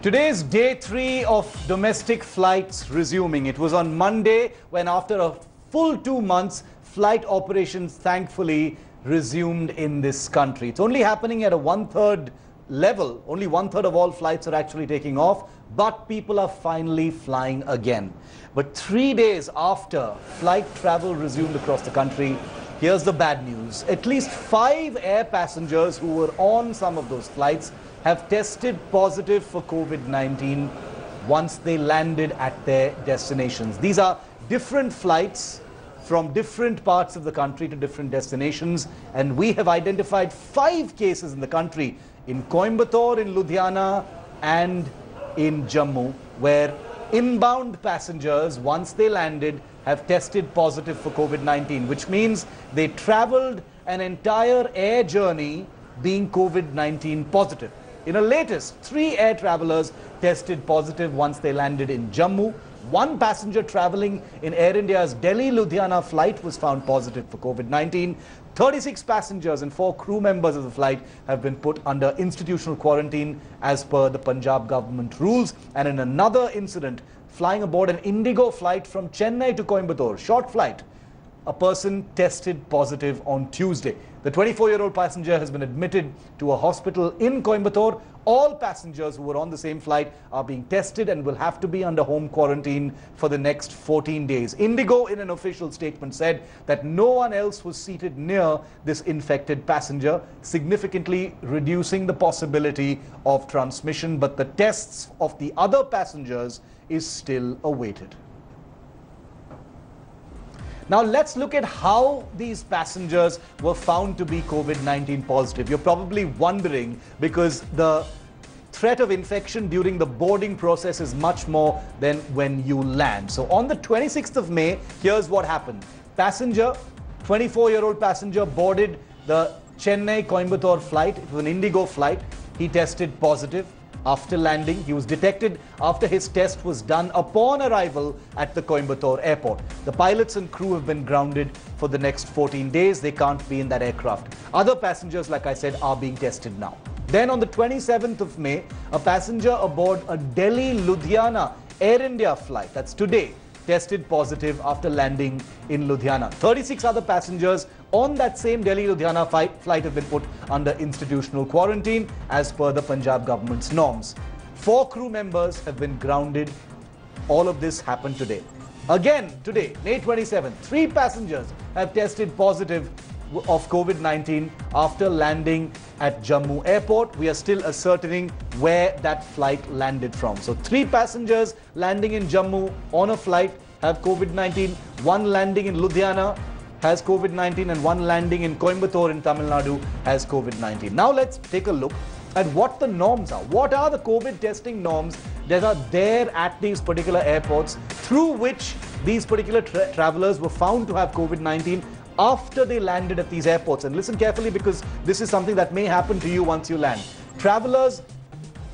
Today is day 3 of domestic flights resuming. It was on Monday when, after a full 2 months, flight operations thankfully resumed in this country. It's only happening at a one-third level. Only one-third of all flights are actually taking off, but people are finally flying again. But 3 days after flight travel resumed across the country, here's the bad news. At least 5 air passengers who were on some of those flights have tested positive for COVID-19 once they landed at their destinations. These are different flights from different parts of the country to different destinations, and we have identified 5 cases in the country, in Coimbatore, in Ludhiana and in Jammu, where inbound passengers, once they landed, have tested positive for COVID-19, which means they traveled an entire air journey being COVID-19 positive. In a latest, 3 air travelers tested positive once they landed in Jammu. 1 passenger traveling in Air India's Delhi-Ludhiana flight was found positive for COVID-19. 36 passengers and 4 crew members of the flight have been put under institutional quarantine as per the Punjab government rules. And in another incident, flying aboard an Indigo flight from Chennai to Coimbatore, short flight, a person tested positive on Tuesday. The 24-year-old passenger has been admitted to a hospital in Coimbatore. All passengers who were on the same flight are being tested and will have to be under home quarantine for the next 14 days. Indigo, in an official statement, said that no one else was seated near this infected passenger, significantly reducing the possibility of transmission, but the tests of the other passengers is still awaited. Now let's look at how these passengers were found to be COVID-19 positive. You're probably wondering, because the threat of infection during the boarding process is much more than when you land. So on the 26th of May, here's what happened. Passenger, 24-year-old passenger, boarded the Chennai-Coimbatore flight. It was an Indigo flight. He tested positive. After landing, he was detected after his test was done upon arrival at the Coimbatore airport. The pilots and crew have been grounded for the next 14 days. They can't be in that aircraft. Other passengers, like I said, are being tested now. Then on the 27th of May, a passenger aboard a Delhi-Ludhiana Air India flight, that's today, tested positive after landing in Ludhiana. 36 other passengers on that same Delhi-Ludhiana flight have been put under institutional quarantine as per the Punjab government's norms. 4 crew members have been grounded. All of this happened today. Again, today, May 27th, 3 passengers have tested positive of COVID-19 after landing at Jammu airport. We are still ascertaining where that flight landed from. So 3 passengers landing in Jammu on a flight have COVID-19, 1 landing in Ludhiana has COVID-19, and 1 landing in Coimbatore in Tamil Nadu has COVID-19. Now let's take a look at what the norms are. What are the COVID testing norms that are there at these particular airports through which these particular travelers were found to have COVID-19 after they landed at these airports? And listen carefully, because this is something that may happen to you once you land. Travelers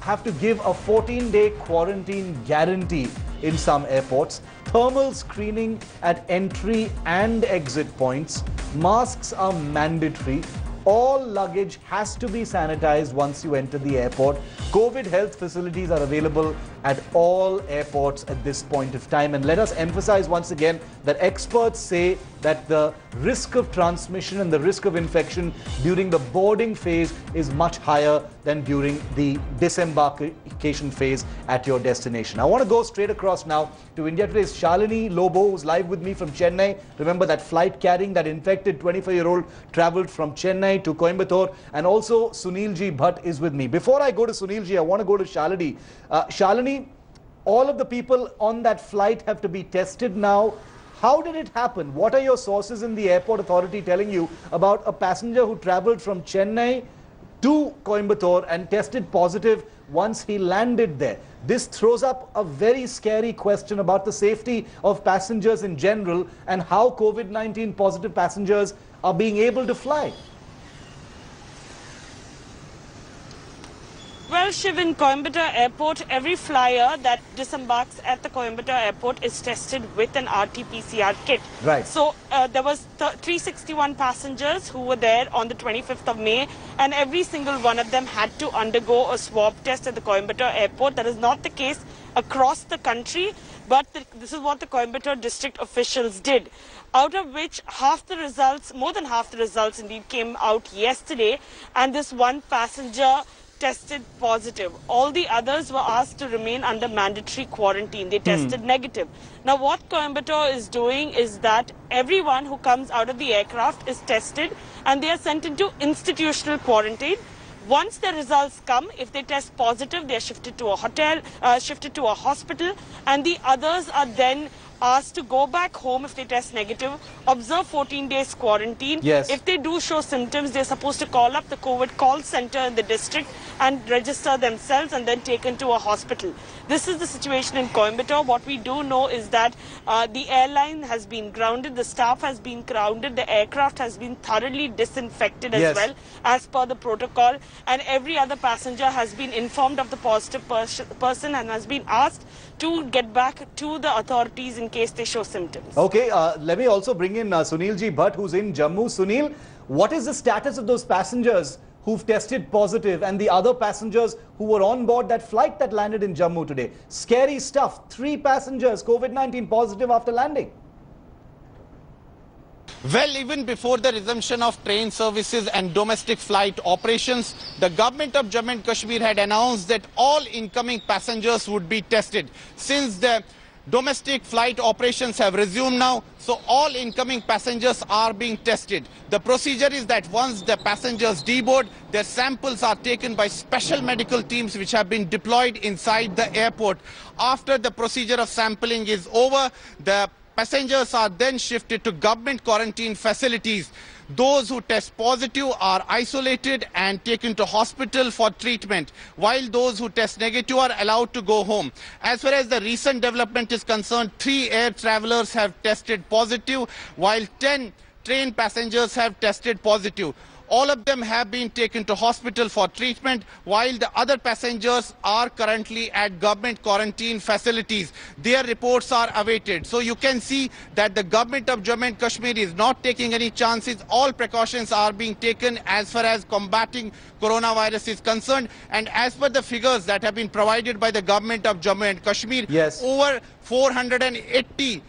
have to give a 14-day quarantine guarantee in some airports. Thermal screening at entry and exit points. Masks are mandatory. All luggage has to be sanitized once you enter the airport. COVID health facilities are available at all airports at this point of time. And let us emphasize once again that experts say that the risk of transmission and the risk of infection during the boarding phase is much higher than during the disembarkation phase at your destination. I want to go straight across now to India Today's Shalini Lobo, who's live with me from Chennai. Remember, that flight carrying that infected 24-year-old traveled from Chennai to Coimbatore, and also Sunilji Bhatt is with me. Before I go to Sunilji, I want to go to Shalini. Shalini, all of the people on that flight have to be tested now. How did it happen? What are your sources in the airport authority telling you about a passenger who traveled from Chennai to Coimbatore and tested positive once he landed there? This throws up a very scary question about the safety of passengers in general and how COVID-19 positive passengers are being able to fly. Well, Shiv, in Coimbatore Airport, every flyer that disembarks at the Coimbatore Airport is tested with an RT-PCR kit. Right. So there was 361 passengers who were there on the 25th of May, and every single one of them had to undergo a swab test at the Coimbatore Airport. That is not the case across the country, but this is what the Coimbatore district officials did. Out of which more than half the results indeed came out yesterday, and this one passenger tested positive. All the others were asked to remain under mandatory quarantine. They tested negative. Now what Coimbatore is doing is that everyone who comes out of the aircraft is tested and they are sent into institutional quarantine. Once the results come, if they test positive, they are shifted to a hospital, and the others are then asked to go back home if they test negative, observe 14 days quarantine. Yes. If they do show symptoms, they're supposed to call up the COVID call center in the district and register themselves and then taken to a hospital. This is the situation in Coimbatore. What we do know is that the airline has been grounded, the staff has been grounded, the aircraft has been thoroughly disinfected as well as per the protocol, and every other passenger has been informed of the positive person and has been asked to get back to the authorities in case they show symptoms. Okay, let me also bring in Sunilji Bhatt, who's in Jammu. Sunil, what is the status of those passengers who've tested positive and the other passengers who were on board that flight that landed in Jammu today? Scary stuff. 3 passengers COVID-19 positive after landing. Well, even before the resumption of train services and domestic flight operations, the government of Jammu and Kashmir had announced that all incoming passengers would be tested. Since the domestic flight operations have resumed now, so all incoming passengers are being tested. The procedure is that once the passengers deboard, their samples are taken by special medical teams which have been deployed inside the airport. After the procedure of sampling is over, the passengers are then shifted to government quarantine facilities. Those who test positive are isolated and taken to hospital for treatment, while those who test negative are allowed to go home. As far as the recent development is concerned, 3 air travelers have tested positive, while 10 train passengers have tested positive. All of them have been taken to hospital for treatment, while the other passengers are currently at government quarantine facilities. Their reports are awaited. So you can see that the government of Jammu and Kashmir is not taking any chances. All precautions are being taken as far as combating coronavirus is concerned. And as per the figures that have been provided by the government of Jammu and Kashmir, over 480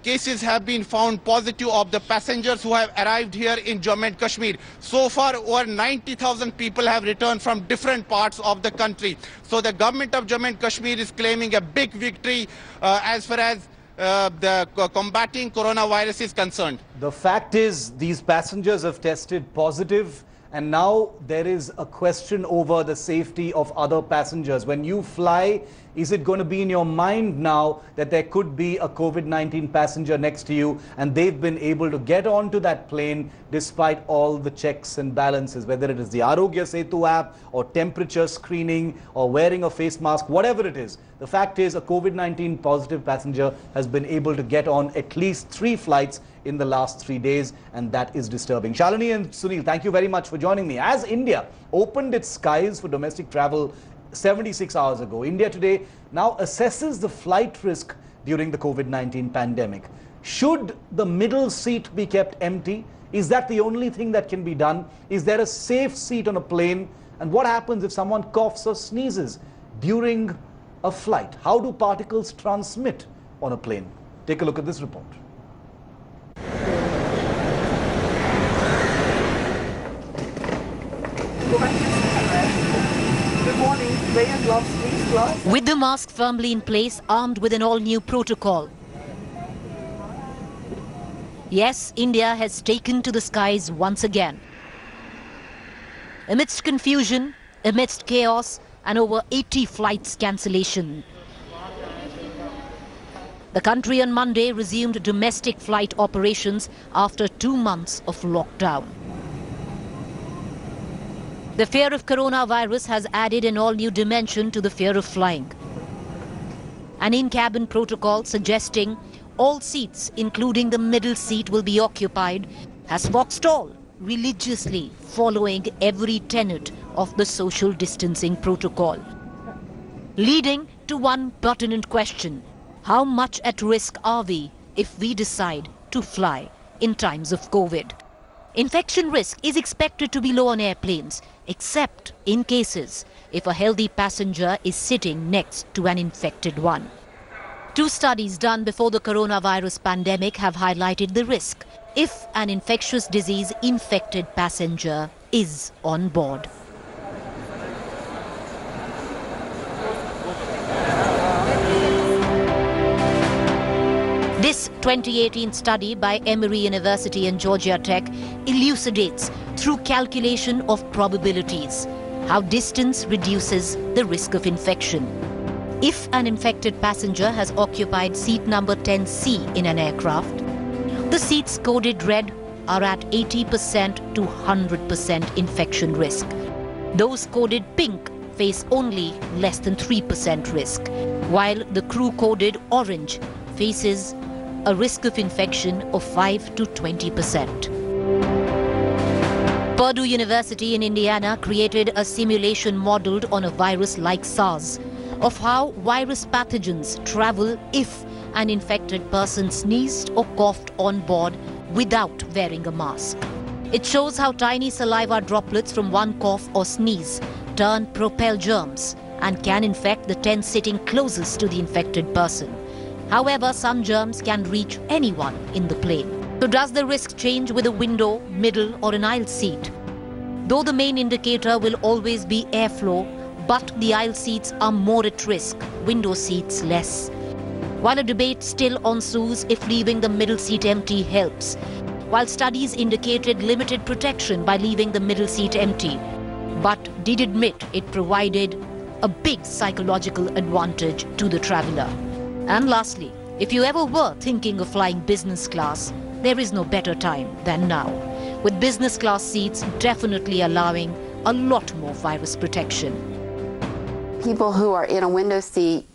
cases have been found positive of the passengers who have arrived here in Jammu and Kashmir. So far, over 90,000 people have returned from different parts of the country. So the government of Jammu and Kashmir is claiming a big victory as far as the combating coronavirus is concerned. The fact is, these passengers have tested positive, and now there is a question over the safety of other passengers. When you fly, is it going to be in your mind now that there could be a COVID-19 passenger next to you and they've been able to get onto that plane despite all the checks and balances, whether it is the Arogya Setu app or temperature screening or wearing a face mask, whatever it is. The fact is, a COVID-19 positive passenger has been able to get on at least 3 flights in the last 3 days, and that is disturbing. Shalini and Sunil, thank you very much for joining me. As India opened its skies for domestic travel 76 hours ago, India today now assesses the flight risk during the COVID-19 pandemic. Should the middle seat be kept empty? Is that the only thing that can be done? Is there a safe seat on a plane? And what happens if someone coughs or sneezes during a flight? How do particles transmit on a plane? Take a look at this report. Good morning. Wear your gloves, please. Gloves. With the mask firmly in place, armed with an all-new protocol. Yes, India has taken to the skies once again. Amidst confusion, amidst chaos, and over 80 flights cancellation. The country on Monday resumed domestic flight operations after 2 months of lockdown. The fear of coronavirus has added an all-new dimension to the fear of flying. An in-cabin protocol suggesting all seats, including the middle seat, will be occupied, has forestalled religiously following every tenet of the social distancing protocol. Leading to one pertinent question: how much at risk are we if we decide to fly in times of COVID? Infection risk is expected to be low on airplanes, except in cases if a healthy passenger is sitting next to an infected one. 2 studies done before the coronavirus pandemic have highlighted the risk if an infectious disease infected passenger is on board. This 2018 study by Emory University and Georgia Tech elucidates through calculation of probabilities how distance reduces the risk of infection. If an infected passenger has occupied seat number 10C in an aircraft, the seats coded red are at 80% to 100% infection risk. Those coded pink face only less than 3% risk, while the crew coded orange faces a risk of infection of 5 to 20%. Purdue University in Indiana created a simulation modeled on a virus like SARS of how virus pathogens travel if an infected person sneezed or coughed on board without wearing a mask. It shows how tiny saliva droplets from one cough or sneeze propel germs and can infect the tent sitting closest to the infected person. However, some germs can reach anyone in the plane. So does the risk change with a window, middle or an aisle seat? Though the main indicator will always be airflow, but the aisle seats are more at risk, window seats less. While a debate still ensues if leaving the middle seat empty helps, while studies indicated limited protection by leaving the middle seat empty, but did admit it provided a big psychological advantage to the traveler. And lastly, if you ever were thinking of flying business class, there is no better time than now, with business class seats definitely allowing a lot more virus protection. People who are in a window seat,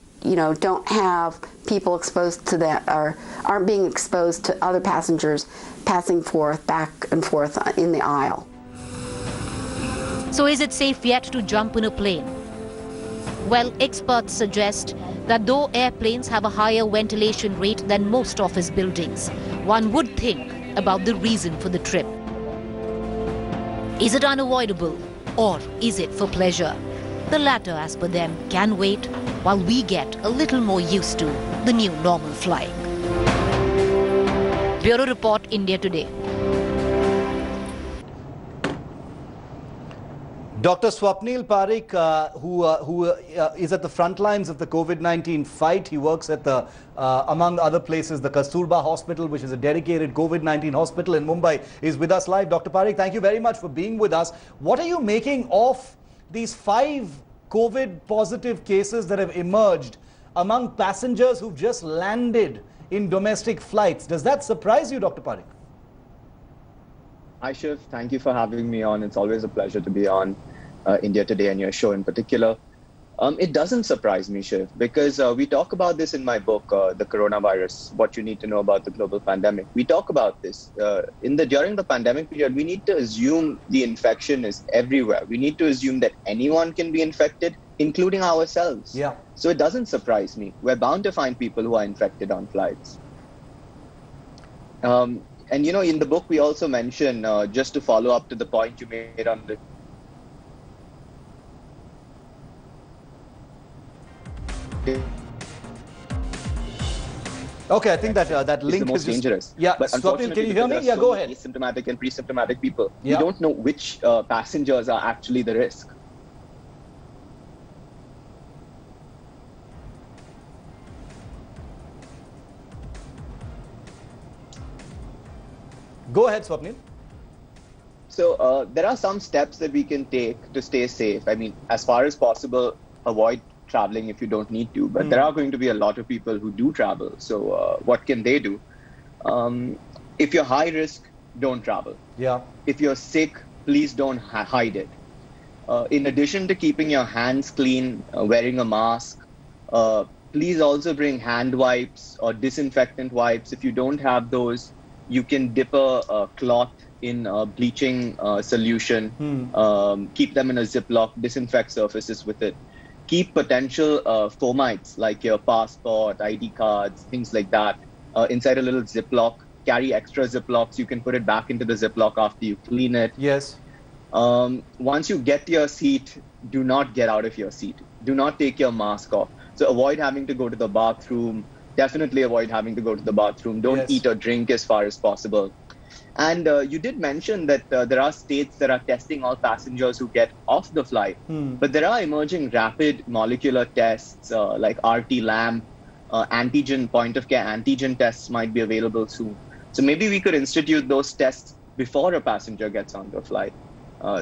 don't have people exposed to that or aren't being exposed to other passengers passing back and forth in the aisle. So is it safe yet to jump in a plane? Well, experts suggest that though airplanes have a higher ventilation rate than most office buildings, one would think about the reason for the trip. Is it unavoidable or is it for pleasure? The latter, as per them, can wait while we get a little more used to the new normal flying. Bureau Report, India Today. Dr. Swapnil Parikh, who is at the front lines of the COVID-19 fight. He works at the, among other places, the Kasturba Hospital, which is a dedicated COVID-19 hospital in Mumbai, is with us live. Dr. Parikh, thank you very much for being with us. What are you making of these 5 COVID positive cases that have emerged among passengers who've just landed in domestic flights? Does that surprise you, Dr. Parikh? Hi, Shiv. Thank you for having me on. It's always a pleasure to be on India Today and your show in particular. It doesn't surprise me, Shiv, because we talk about this in my book, The Coronavirus, What You Need to Know About the Global Pandemic. We talk about this. During the pandemic period, we need to assume the infection is everywhere. We need to assume that anyone can be infected, including ourselves. Yeah. So it doesn't surprise me. We're bound to find people who are infected on flights. And, in the book, we also mention, just to follow up to the point you made on the Okay, I think that that link is the most dangerous. Yeah, but Swapnil, can you hear me? Yeah, go ahead. Asymptomatic and pre-symptomatic people. Yeah. We don't know which passengers are actually the risk. Go ahead, Swapnil. So there are some steps that we can take to stay safe. I mean, as far as possible, avoid traveling if you don't need to. But there are going to be a lot of people who do travel. So what can they do? If you're high risk, don't travel. Yeah. If you're sick, please don't hide it. In addition to keeping your hands clean, wearing a mask, please also bring hand wipes or disinfectant wipes. If you don't have those, you can dip a cloth in bleaching solution, keep them in a Ziploc, disinfect surfaces with it. Keep potential fomites like your passport, ID cards, things like that inside a little Ziploc. Carry extra Ziplocs. You can put it back into the Ziploc after you clean it. Yes. Once you get to your seat, do not get out of your seat. Do not take your mask off. So avoid having to go to the bathroom. Definitely avoid having to go to the bathroom. Don't eat or drink as far as possible. And you did mention that there are states that are testing all passengers who get off the flight. But there are emerging rapid molecular tests like RT-LAMP, antigen, point-of-care antigen tests might be available soon. So maybe we could institute those tests before a passenger gets on the flight.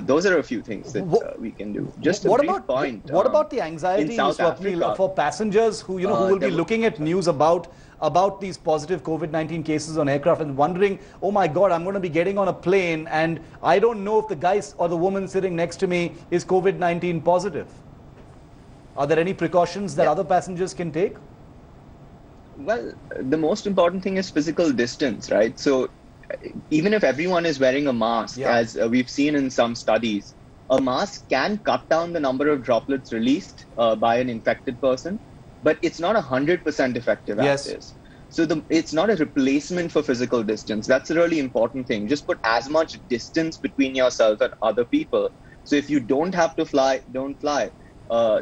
Those are a few things that we can do. Just a brief point. What about the anxiety for passengers who who will be looking at news about these positive COVID-19 cases on aircraft and wondering, oh my God, I'm going to be getting on a plane and I don't know if the guy or the woman sitting next to me is COVID-19 positive. Are there any precautions that other passengers can take? Well, the most important thing is physical distance, right? So even if everyone is wearing a mask, as we've seen in some studies, a mask can cut down the number of droplets released by an infected person, but it's not 100% effective as is. So it's not a replacement for physical distance. That's a really important thing. Just put as much distance between yourself and other people. So if you don't have to fly, don't fly.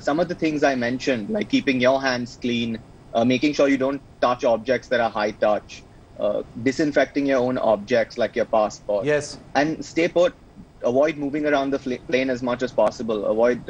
Some of the things I mentioned, like keeping your hands clean, making sure you don't touch objects that are high touch, disinfecting your own objects like your passport. Yes. And stay put. Avoid moving around the plane as much as possible. Avoid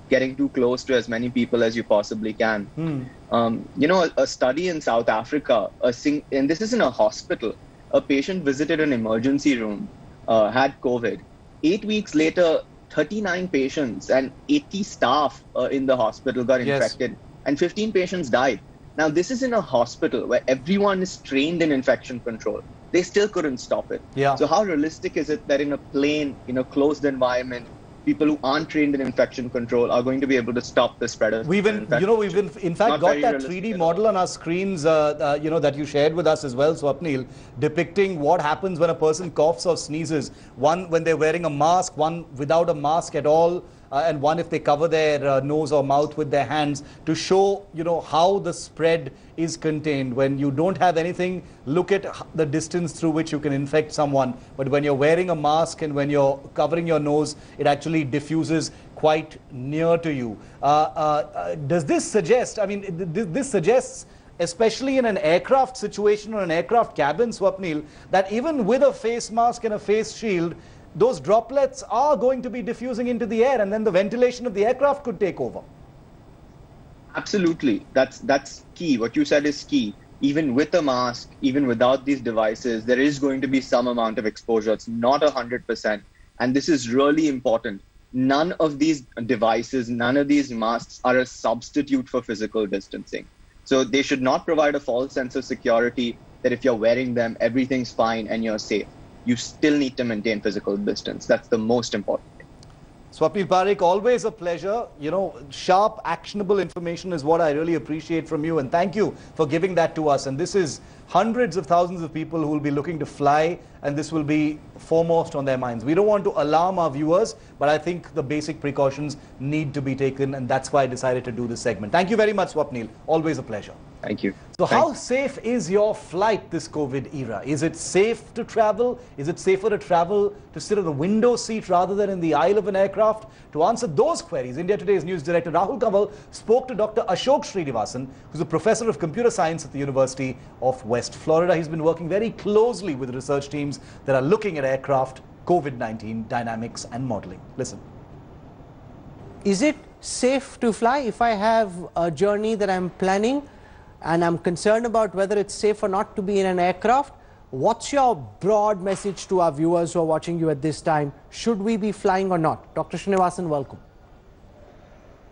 getting too close to as many people as you possibly can. A study in South Africa, and this is in a hospital, a patient visited an emergency room, had COVID. 8 weeks later, 39 patients and 80 staff in the hospital got infected, and 15 patients died. Now, this is in a hospital where everyone is trained in infection control. They still couldn't stop it. So how realistic is it that in a plane, in a closed environment, people who aren't trained in infection control are going to be able to stop the spread of infection? We've in fact got that 3D model on our screens, that you shared with us as well, Swapnil, depicting what happens when a person coughs or sneezes. One when they're wearing a mask, one without a mask at all, and one if they cover their nose or mouth with their hands, to show how the spread is contained. When you don't have anything, look at the distance through which you can infect someone. But when you're wearing a mask and when you're covering your nose, it actually diffuses quite near to you. Does this suggest, this suggests, especially in an aircraft situation or an aircraft cabin, Swapnil, that even with a face mask and a face shield, those droplets are going to be diffusing into the air, and then the ventilation of the aircraft could take over. Absolutely. That's key. What you said is key. Even with a mask, even without these devices, there is going to be some amount of exposure. It's not 100%. And this is really important. None of these devices, none of these masks are a substitute for physical distancing. So they should not provide a false sense of security that if you're wearing them, everything's fine and you're safe. You still need to maintain physical distance. That's the most important thing. Swapnil Parekh, always a pleasure. Sharp, actionable information is what I really appreciate from you. And thank you for giving that to us. And this is hundreds of thousands of people who will be looking to fly, and this will be foremost on their minds. We don't want to alarm our viewers, but I think the basic precautions need to be taken, and that's why I decided to do this segment. Thank you very much, Swapnil. Always a pleasure. Thank you. So how safe is your flight this COVID era? Is it safe to travel? Is it safer to travel to sit in the window seat rather than in the aisle of an aircraft? To answer those queries, India Today's news director Rahul Kanwal spoke to Dr. Ashok Srinivasan, who's a professor of computer science at the University of West Florida. He's been working very closely with research teams that are looking at aircraft COVID-19 dynamics and modeling. Listen. Is it safe to fly if I have a journey that I'm planning and I'm concerned about whether it's safe or not to be in an aircraft? What's your broad message to our viewers who are watching you at this time? Should we be flying or not? Dr. Srinivasan, welcome.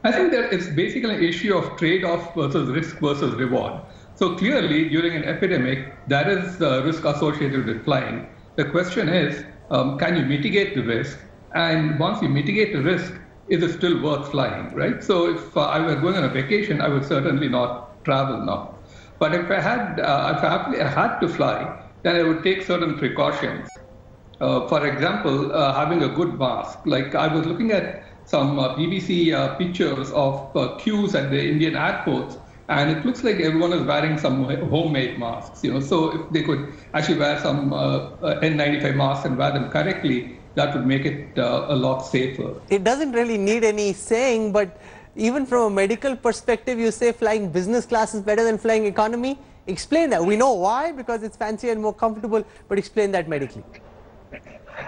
I think that it's basically an issue of trade-off versus risk versus reward. So clearly, during an epidemic, there is risk associated with flying. The question is, can you mitigate the risk? And once you mitigate the risk, is it still worth flying, right? So if I were going on a vacation, I would certainly not travel now. But if I had to fly, then I would take certain precautions. For example, having a good mask. Like I was looking at some BBC pictures of queues at the Indian airports, and it looks like everyone is wearing some homemade masks. So if they could actually wear some N95 masks and wear them correctly, that would make it a lot safer. It doesn't really need any saying, but even from a medical perspective, you say flying business class is better than flying economy. Explain that. We know why, because it's fancier and more comfortable, but explain that medically.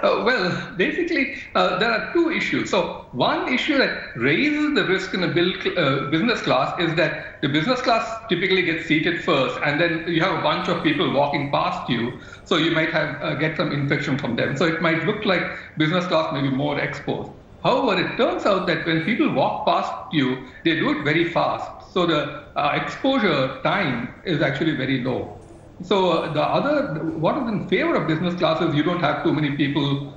Well, basically, there are two issues. So one issue that raises the risk in a business class is that the business class typically gets seated first, and then you have a bunch of people walking past you, so you might have get some infection from them. So it might look like business class may be more exposed. However, it turns out that when people walk past you, they do it very fast. So the exposure time is actually very low. So what is in favor of business class is you don't have too many people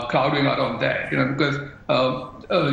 crowding around there, because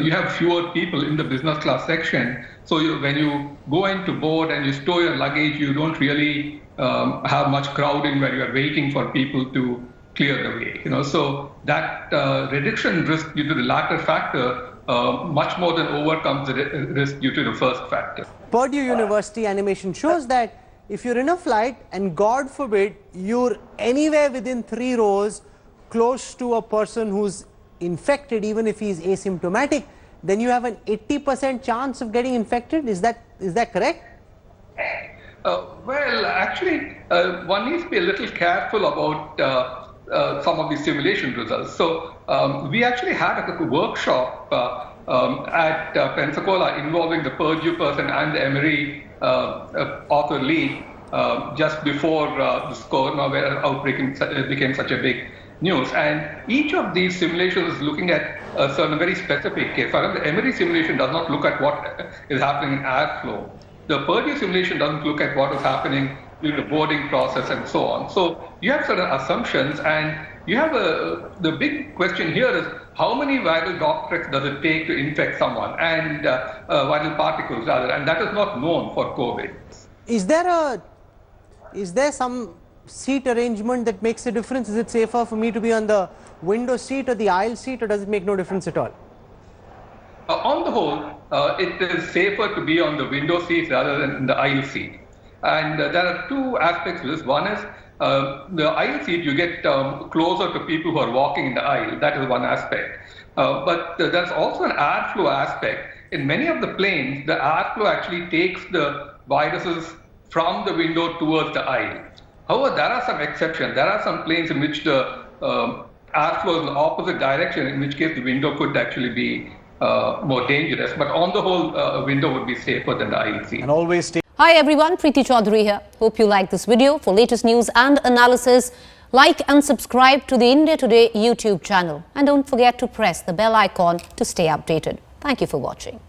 you have fewer people in the business class section. So when you go into board and you store your luggage, you don't really have much crowding where you are waiting for people to clear the way. So that reduction risk due to the latter factor much more than overcomes the risk due to the first factor. Purdue University animation shows that if you're in a flight and God forbid you're anywhere within 3 rows close to a person who's infected, even if he's asymptomatic, then you have an 80% chance of getting infected. Is that correct? Well, actually, one needs to be a little careful about some of the simulation results. So we actually had a workshop at Pensacola involving the Purdue person and the Emory author Lee just before this coronavirus outbreak became such a big news. And each of these simulations is looking at a certain very specific case. For example, the Emory simulation does not look at what is happening in airflow. The Purdue simulation doesn't look at what is happening during the boarding process and so on. So you have certain assumptions, and you have the big question here is how many viral droplets does it take to infect someone, and viral particles rather, and that is not known for COVID. Is there some seat arrangement that makes a difference? Is it safer for me to be on the window seat or the aisle seat, or does it make no difference at all? On the whole, it is safer to be on the window seat rather than in the aisle seat. And there are two aspects to this. One is the aisle seat, you get closer to people who are walking in the aisle. That is one aspect. But there's also an airflow aspect. In many of the planes, the airflow actually takes the viruses from the window towards the aisle. However, there are some exceptions. There are some planes in which the airflow is in the opposite direction, in which case the window could actually be more dangerous. But on the whole, a window would be safer than the aisle seat. And always stay. Hi everyone, Preeti Chaudhary here. Hope you like this video. For latest news and analysis, like and subscribe to the India Today YouTube channel. And don't forget to press the bell icon to stay updated. Thank you for watching.